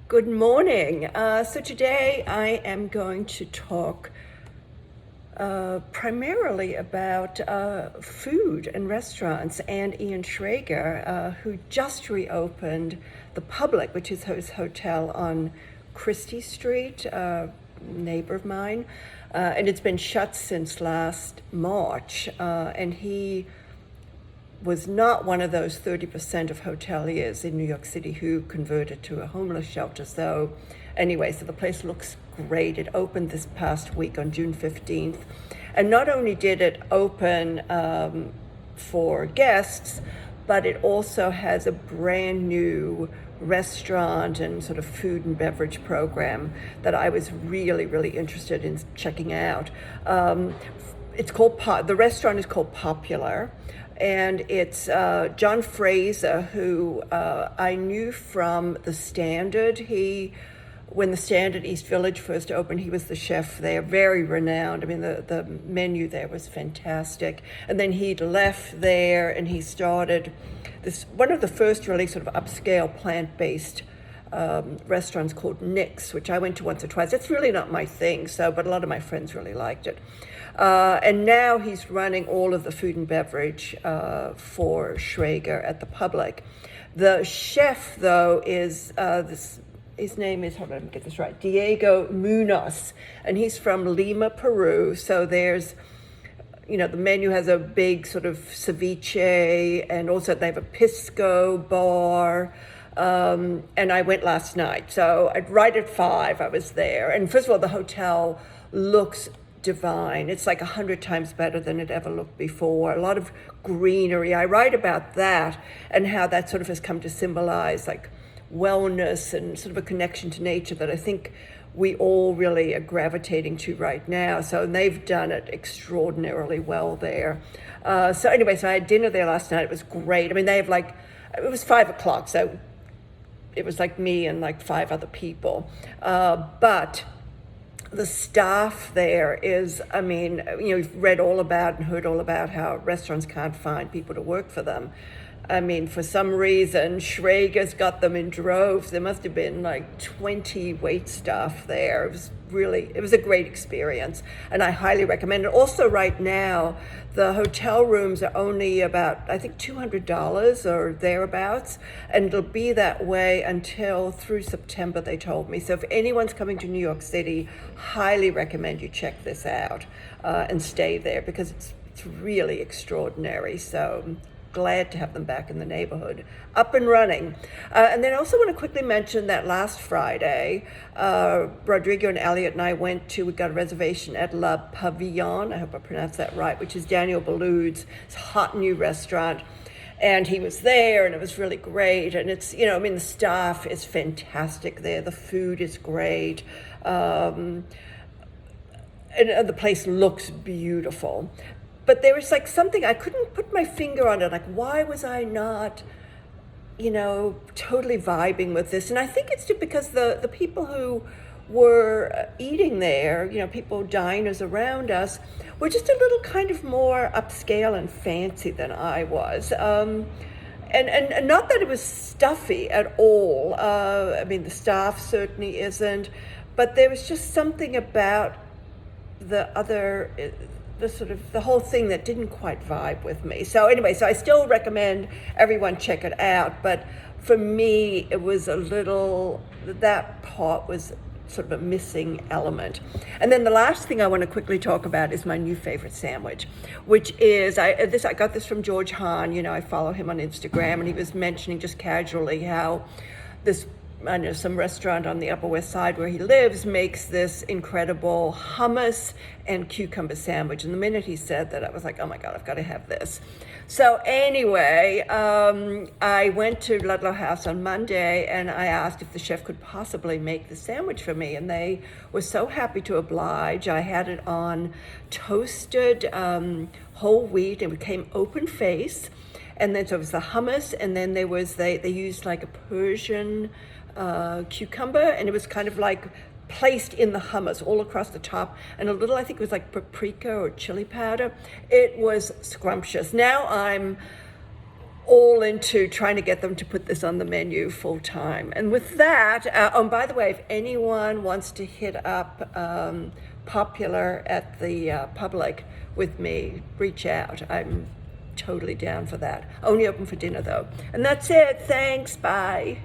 Good morning. So today I am going to talk primarily about food and restaurants and Ian Schrager, who just reopened the Public, which is his hotel on Christie Street, neighbor of mine, and it's been shut since last March, and he was not one of those 30% of hoteliers in New York City who converted to a homeless shelter. So anyway, so the place looks great. It opened this past week on June 15th. And not only did it open for guests, but it also has a brand new restaurant and sort of food and beverage program that I was really, really interested in checking out. It's called, the restaurant is called Popular. And it's John Fraser, who I knew from The Standard. When The Standard East Village first opened, he was the chef there, very renowned. I mean, the menu there was fantastic. And then he'd left there and he started one of the first really sort of upscale plant-based restaurants called Nick's, which I went to once or twice. It's really not my thing, but a lot of my friends really liked it. And now he's running all of the food and beverage for Schrager at the Public. The chef, though, is his name is, hold on, let me get this right, Diego Munoz, and he's from Lima, Peru. So there's, the menu has a big sort of ceviche, and also they have a pisco bar. And I went last night. So right at 5, I was there. And first of all, the hotel looks divine. It's like 100 times better than it ever looked before. A lot of greenery. I write about that and how that sort of has come to symbolize like wellness and sort of a connection to nature that I think we all really are gravitating to right now. So they've done it extraordinarily well there. So anyway, so I had dinner there last night. It was great. I mean, they have it was 5 o'clock, so it was like me and like 5 other people. But the staff there is, I mean, you've read all about and heard all about how restaurants can't find people to work for them. I mean, for some reason, Schreigers got them in droves. There must have been like 20 wait staff there. It was a great experience, and I highly recommend it. Also, right now, the hotel rooms are only about, I think, $200 or thereabouts, and it'll be that way until through September, they told me. So if anyone's coming to New York City, highly recommend you check this out and stay there because it's really extraordinary. So glad to have them back in the neighborhood, up and running. And then I also want to quickly mention that last Friday, Rodrigo and Elliot and I we got a reservation at Love Pavilion, I hope I pronounced that right, which is Daniel Boulud's hot new restaurant. And he was there and it was really great. And it's, the staff is fantastic there. The food is great. And the place looks beautiful. But there was like something, I couldn't put my finger on it. Like, why was I not, totally vibing with this? And I think it's just because the people who were eating there, people, diners around us, were just a little kind of more upscale and fancy than I was. And not that it was stuffy at all. I mean, the staff certainly isn't. But there was just something about the whole thing that didn't quite vibe with me. So anyway, so I still recommend everyone check it out. But for me, it was that part was sort of a missing element. And then the last thing I want to quickly talk about is my new favorite sandwich, which is, I got this from George Hahn. I follow him on Instagram, and he was mentioning just casually how some restaurant on the Upper West Side where he lives makes this incredible hummus and cucumber sandwich. And the minute he said that, I was like, oh my God, I've got to have this. So anyway, I went to Ludlow House on Monday and I asked if the chef could possibly make the sandwich for me. And they were so happy to oblige. I had it on toasted whole wheat. It came open face. And then so it was the hummus, and then they used like a Persian cucumber, and it was kind of like placed in the hummus all across the top, and a little, I think it was like paprika or chili powder. It was scrumptious. Now I'm all into trying to get them to put this on the menu full time. And with that, and by the way, if anyone wants to hit up Popular at the Public with me, reach out. I'm totally down for that. Only open for dinner though. And that's it. Thanks. Bye.